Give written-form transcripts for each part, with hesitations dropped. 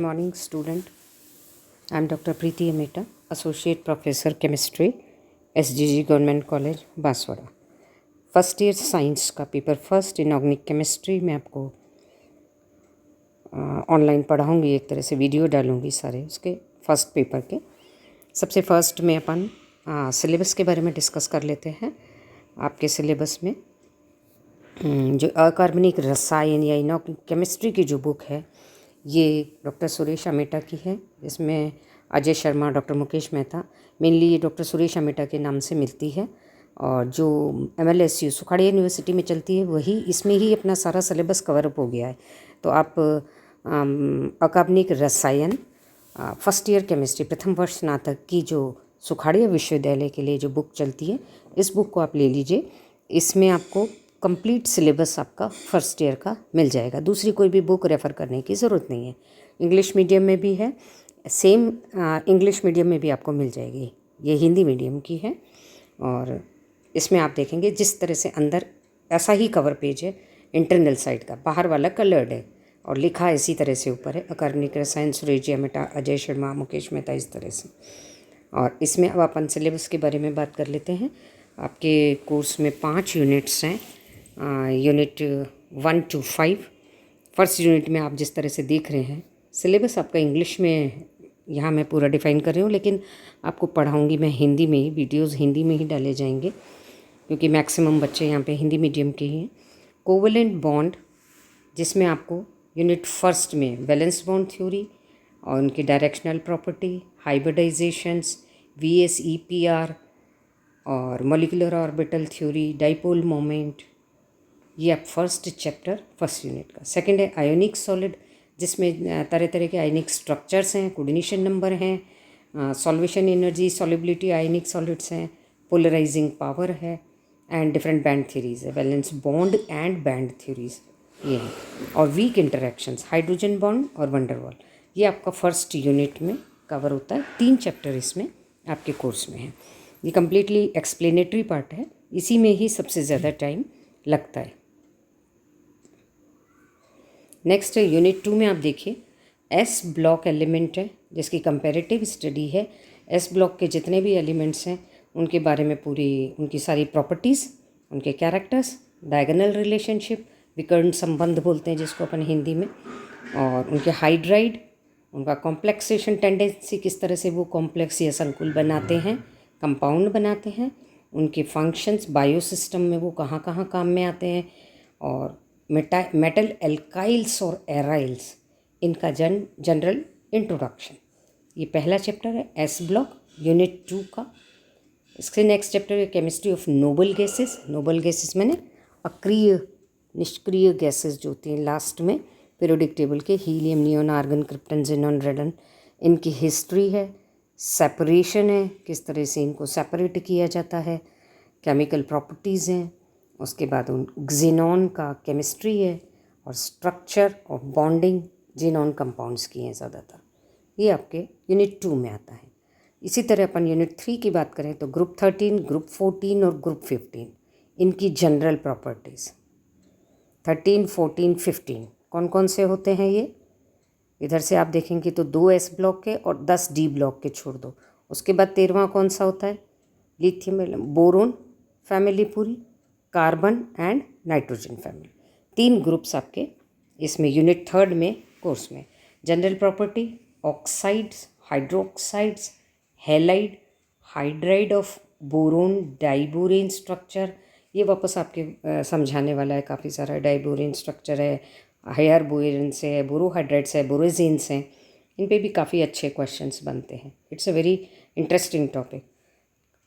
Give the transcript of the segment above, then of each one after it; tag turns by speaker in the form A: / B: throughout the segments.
A: morning, student. I am Dr. Preeti Ameta, Associate Professor Chemistry, SGG Government College, Banswara. First year science का paper first inorganic chemistry में आपको online पढ़ाऊँगी। एक तरह से video डालूँगी सारे उसके फर्स्ट पेपर के। सबसे फर्स्ट में अपन सिलेबस के बारे में डिस्कस कर लेते हैं। आपके सिलेबस में जो अकार्बनिक रसायन या इनऑर्गेनिक केमिस्ट्री की जो बुक है ये डॉक्टर सुरेश अमेटा की है। इसमें अजय शर्मा, डॉक्टर मुकेश मेहता, मेनली ये डॉक्टर सुरेश अमेटा के नाम से मिलती है। और जो MLSU सुखाड़िया यूनिवर्सिटी में चलती है वही इसमें ही अपना सारा सिलेबस कवर अप हो गया है। तो आप अकार्बनिक रसायन फर्स्ट ईयर केमिस्ट्री प्रथम वर्ष स्नातक की जो सुखाड़िया विश्वविद्यालय के लिए जो बुक चलती है इस बुक को आप ले लीजिए। इसमें आपको कंप्लीट सिलेबस आपका फर्स्ट ईयर का मिल जाएगा। दूसरी कोई भी बुक रेफ़र करने की ज़रूरत नहीं है। इंग्लिश मीडियम में भी है, सेम इंग्लिश मीडियम में भी आपको मिल जाएगी। ये हिंदी मीडियम की है और इसमें आप देखेंगे जिस तरह से अंदर ऐसा ही कवर पेज है इंटरनल साइड का, बाहर वाला कलर्ड है और लिखा इसी तरह से ऊपर है अकार्बनिक रसायन सुरेश अमेटा, अजय शर्मा, मुकेश मेहता, इस तरह से। और इसमें अब अपन सिलेबस के बारे में बात कर लेते हैं। आपके कोर्स में 5 यूनिट्स हैं, यूनिट 1 to 5। फर्स्ट यूनिट में आप जिस तरह से देख रहे हैं सिलेबस आपका इंग्लिश में यहाँ मैं पूरा डिफ़ाइन कर रही हूँ, लेकिन आपको पढ़ाऊँगी मैं हिंदी में ही। वीडियोज़ हिंदी में ही डाले जाएंगे क्योंकि मैक्सिमम बच्चे यहाँ पे हिंदी मीडियम के ही हैं। कोवेलेंट बॉन्ड, जिसमें आपको यूनिट फर्स्ट में वैलेंस बॉन्ड थ्योरी और उनकी डायरेक्शनल प्रॉपर्टी, हाइब्रिडाइजेशंस, VSEPR और molecular orbital theory, dipole moment, ये आप फर्स्ट चैप्टर फर्स्ट यूनिट का। सेकंड है आयोनिक सॉलिड, जिसमें तरह तरह के आयोनिक स्ट्रक्चर्स हैं, कोऑर्डिनेशन नंबर हैं, solvation energy, solubility ionic solids हैं, पोलराइजिंग पावर है एंड डिफरेंट बैंड थ्योरीज है, valence bond and band theories ये हैं। और वीक इंटरेक्शंस, हाइड्रोजन बॉन्ड और वंडरवॉल, ये आपका फर्स्ट यूनिट में कवर होता है। 3 चैप्टर इसमें आपके कोर्स में है। ये कम्प्लीटली एक्सप्लेनेटरी पार्ट है, इसी में ही सबसे ज़्यादा टाइम लगता है। नेक्स्ट है यूनिट 2 में आप देखिए S ब्लॉक एलिमेंट है जिसकी कंपैरेटिव स्टडी है। S ब्लॉक के जितने भी एलिमेंट्स हैं उनके बारे में पूरी उनकी सारी प्रॉपर्टीज़, उनके कैरेक्टर्स, डायगोनल रिलेशनशिप, विकर्ण संबंध बोलते हैं जिसको अपन हिंदी में, और उनके हाइड्राइड, उनका कॉम्प्लेक्सेशन टेंडेंसी, किस तरह से वो कॉम्प्लेक्स या संकुल बनाते हैं, कंपाउंड बनाते हैं, उनके फंक्शंस बायोसिस्टम में वो कहाँ कहाँ काम में आते हैं, और मेटल एल्काइल्स और एराइल्स, इनका जनरल इंट्रोडक्शन। ये पहला चैप्टर है S ब्लॉक यूनिट 2 का। इसके नेक्स्ट चैप्टर है chemistry of noble gases. Noble gases मैंने अक्रिय निष्क्रिय गैसेस जो होती हैं लास्ट में पीरियोडिक टेबल के, helium, neon, argon, krypton, xenon, radon, इनकी हिस्ट्री है, सेपरेशन है, किस तरह से इनको सेपरेट किया जाता है, केमिकल प्रॉपर्टीज़ हैं, उसके बाद उन ज़ीनॉन का केमिस्ट्री है, और स्ट्रक्चर और बॉन्डिंग ज़ीनॉन कंपाउंड्स की हैं ज़्यादातर। ये आपके यूनिट 2 में आता है। इसी तरह अपन यूनिट 3 की बात करें तो ग्रुप 13, ग्रुप 14 और ग्रुप 15, इनकी जनरल प्रॉपर्टीज़। 13, 14, 15 कौन कौन से होते हैं ये? इधर से आप देखेंगे तो 2 S ब्लॉक के और 10 D ब्लॉक के छोड़ दो। उसके बाद 13वां कौन सा होता है? लिथियम, बोरोन फैमिली पूरी, carbon and nitrogen family. 3 groups आपके इसमें यूनिट 3 में कोर्स में। General property, oxides, hydroxides, halide, hydride of boron, diborane structure, ये वापस आपके समझाने वाला है काफ़ी सारा। डाइबोरेन स्ट्रक्चर है, हायर बोरेन्स है, बोरोहाइड्राइड्स है, बोरोजेन्स हैं, इन पे भी काफ़ी अच्छे क्वेश्चंस बनते हैं। It's a very interesting topic.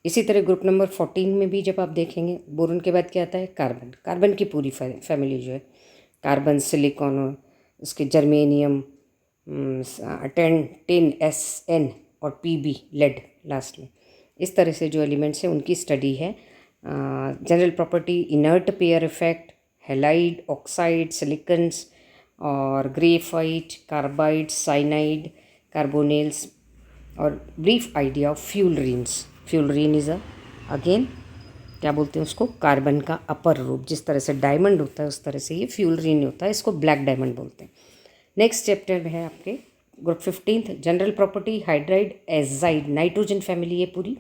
A: इसी तरह ग्रुप नंबर 14 में भी जब आप देखेंगे बोरोन के बाद क्या आता है? कार्बन। कार्बन की पूरी फैमिली जो है, कार्बन, सिलिकॉन, उसके जर्मेनियम, 10SN और PB लेड लास्ट में, इस तरह से जो एलिमेंट्स हैं उनकी स्टडी है। General property, inert pair effect, halide, oxide, silicones और ग्रेफाइट, कार्बाइड, साइनाइड, कार्बोनेल्स, और brief idea of fullerenes. Fullerene is again क्या बोलते हैं उसको? कार्बन का अपर रूप। जिस तरह से डायमंड होता है उस तरह से ये फ्यूलरीन होता है, इसको ब्लैक डायमंड बोलते हैं। नेक्स्ट चैप्टर है आपके group 15 general property, hydride, azide, nitrogen family है पूरी,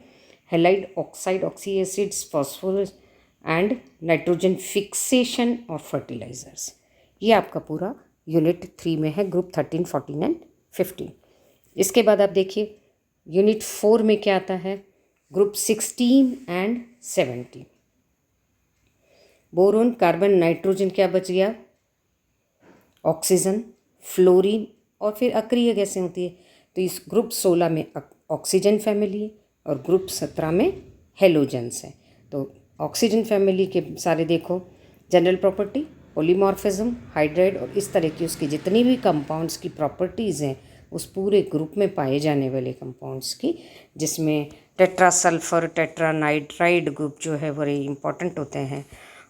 A: halide, oxide, oxy acids, phosphorus and nitrogen fixation और फर्टिलाइजर्स। ये आपका पूरा यूनिट 3 में है, ग्रुप 13, 14 एंड 15। इसके बाद आप देखिए यूनिट 4 में क्या आता है, group 16 and 17। Boron, carbon, nitrogen क्या बच गया, ऑक्सीजन, फ्लोरीन और फिर अक्रिय गैसें होती है। तो इस ग्रुप 16 में ऑक्सीजन फैमिली है और ग्रुप 17 में हेलोजेंस है। तो ऑक्सीजन फैमिली के सारे देखो, जनरल प्रॉपर्टी, पॉलीमॉर्फिज्म, हाइड्राइड और इस तरह की उसकी जितनी भी कंपाउंड्स की प्रॉपर्टीज़ हैं उस पूरे ग्रुप में पाए जाने वाले कंपाउंड्स की, जिसमें tetra sulphur, tetra nitride group जो है बड़े इंपॉर्टेंट होते हैं।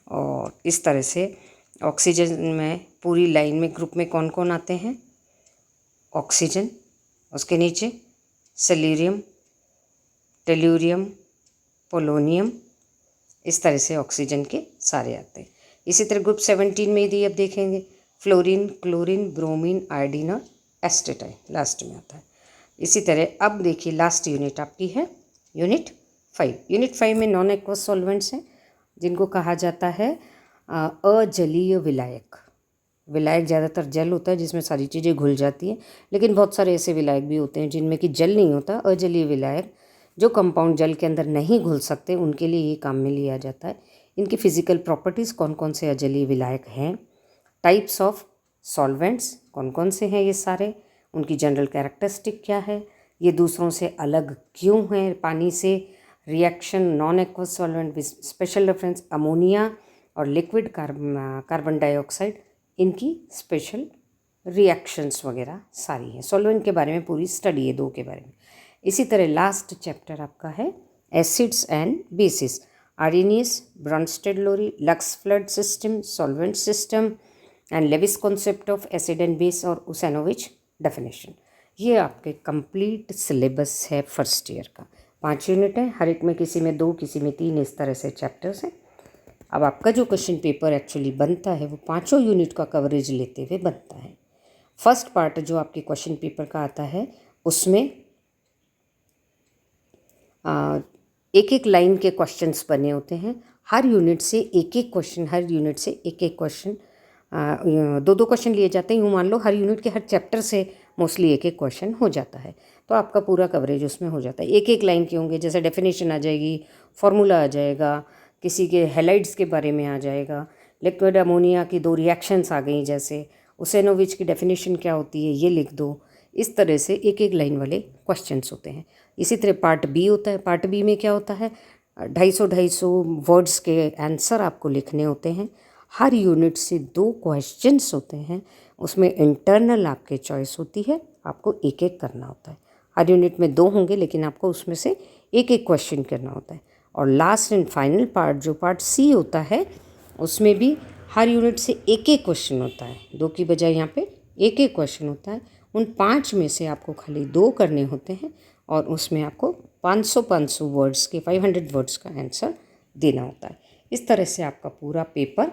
A: और इस तरह से ऑक्सीजन में पूरी लाइन में ग्रुप में कौन कौन आते हैं, ऑक्सीजन, उसके नीचे सेलेरियम, टेल्यूरियम, पोलोनियम, इस तरह से ऑक्सीजन के सारे आते हैं। इसी तरह ग्रुप 17 में यदि आप देखेंगे फ्लोरीन, क्लोरीन, ब्रोमीन, आयोडीन और एस्टेटाइन लास्ट में आता है। इसी तरह अब देखिए लास्ट यूनिट आपकी है यूनिट 5। यूनिट 5 में नॉन एक्वस सॉल्वेंट्स हैं जिनको कहा जाता है अजलीय विलायक। विलायक ज़्यादातर जल होता है जिसमें सारी चीज़ें घुल जाती हैं, लेकिन बहुत सारे ऐसे विलायक भी होते हैं जिनमें कि जल नहीं होता। अजलीय विलायक जो कंपाउंड जल के अंदर नहीं घुल सकते उनके लिए ये काम में लिया जाता है। इनकी फिजिकल प्रॉपर्टीज़ कौन कौन से अजलीय विलायक हैं, टाइप्स ऑफ सॉल्वेंट्स कौन कौन से हैं ये सारे, उनकी जनरल कैरेक्टरिस्टिक क्या है, ये दूसरों से अलग क्यों हैं पानी से, reaction non aqueous solvent with special reference ammonia और लिक्विड कार्बन डाइऑक्साइड, इनकी स्पेशल रिएक्शंस वगैरह सारी हैं। सॉल्वेंट के बारे में पूरी स्टडी है 2 के बारे में। इसी तरह लास्ट चैप्टर आपका है acids and bases, Arrhenius, Bronsted Lowry, Lux Flood system, solvent system and Lewis concept of acid and base और उसेनोविच डेफिनेशन। ये आपके कंप्लीट सिलेबस है फर्स्ट ईयर का। 5 यूनिट है, हर एक में किसी में 2 किसी में 3 इस तरह से चैप्टर्स हैं। अब आपका जो क्वेश्चन पेपर एक्चुअली बनता है वो 5 यूनिट का कवरेज लेते हुए बनता है। फर्स्ट पार्ट जो आपके क्वेश्चन पेपर का आता है उसमें एक एक लाइन के क्वेश्चंस बने होते हैं। हर यूनिट से एक एक क्वेश्चन, हर यूनिट से एक एक क्वेश्चन, 2-2 क्वेश्चन लिए जाते हैं। यूँ मान लो हर यूनिट के हर चैप्टर से मोस्टली एक एक क्वेश्चन हो जाता है, तो आपका पूरा कवरेज उसमें हो जाता है। एक एक लाइन के होंगे, जैसे डेफिनेशन आ जाएगी, फॉर्मूला आ जाएगा, किसी के हेलाइड्स के बारे में आ जाएगा, लिक्विड अमोनिया की 2 रिएक्शंस आ गई, जैसे उसेनोविच की डेफिनेशन क्या होती है ये लिख दो। इस तरह से एक एक लाइन वाले क्वेश्चंस होते हैं। इसी तरह पार्ट बी होता है। पार्ट बी में क्या होता है, 250 वर्ड्स के आंसर आपको लिखने होते हैं। हर यूनिट से 2 क्वेश्चंस होते हैं, उसमें इंटरनल आपके चॉइस होती है, आपको एक एक करना होता है। हर यूनिट में 2 होंगे लेकिन आपको उसमें से एक एक क्वेश्चन करना होता है। और लास्ट एंड फाइनल पार्ट जो पार्ट सी होता है उसमें भी हर यूनिट से एक एक क्वेश्चन होता है, 2 की बजाय यहाँ पे एक एक क्वेश्चन होता है। उन 5 में से आपको खाली 2 करने होते हैं और उसमें आपको 500 वर्ड्स के 500 वर्ड्स का आंसर देना होता है। इस तरह से आपका पूरा पेपर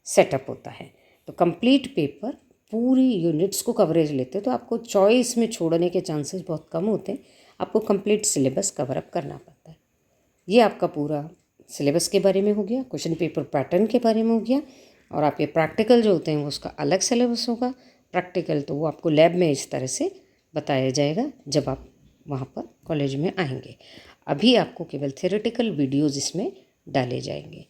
A: सेटअप होता है। तो कंप्लीट पेपर पूरी यूनिट्स को कवरेज लेते हैं, तो आपको चॉइस में छोड़ने के चांसेस बहुत कम होते हैं। आपको कंप्लीट सिलेबस कवर अप करना पड़ता है। ये आपका पूरा सिलेबस के बारे में हो गया, क्वेश्चन पेपर पैटर्न के बारे में हो गया। और आपके प्रैक्टिकल जो होते हैं वो उसका अलग सिलेबस होगा। प्रैक्टिकल तो वो आपको लैब में इस तरह से बताया जाएगा जब आप वहाँ पर कॉलेज में आएंगे। अभी आपको केवल थ्योरेटिकल वीडियोज़ इसमें डाले जाएंगे।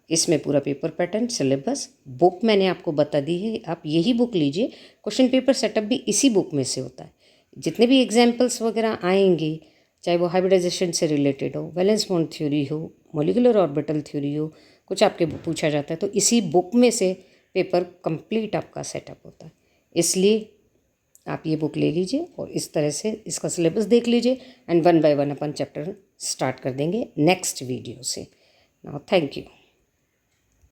A: इसमें पूरा पेपर पैटर्न, सिलेबस, बुक मैंने आपको बता दी है, आप यही बुक लीजिए। क्वेश्चन पेपर सेटअप भी इसी बुक में से होता है। जितने भी एग्जाम्पल्स वगैरह आएंगे, चाहे वो हाइब्रिडाइजेशन से रिलेटेड हो, वैलेंस बॉन्ड थ्योरी हो, मोलिकुलर ऑर्बिटल थ्योरी हो, कुछ आपके पूछा जाता है तो इसी बुक में से पेपर कंप्लीट आपका सेटअप होता है। इसलिए आप ये बुक ले लीजिए और इस तरह से इसका सिलेबस देख लीजिए एंड 1 बाय 1 अपन चैप्टर स्टार्ट कर देंगे नेक्स्ट वीडियो से। Now thank you.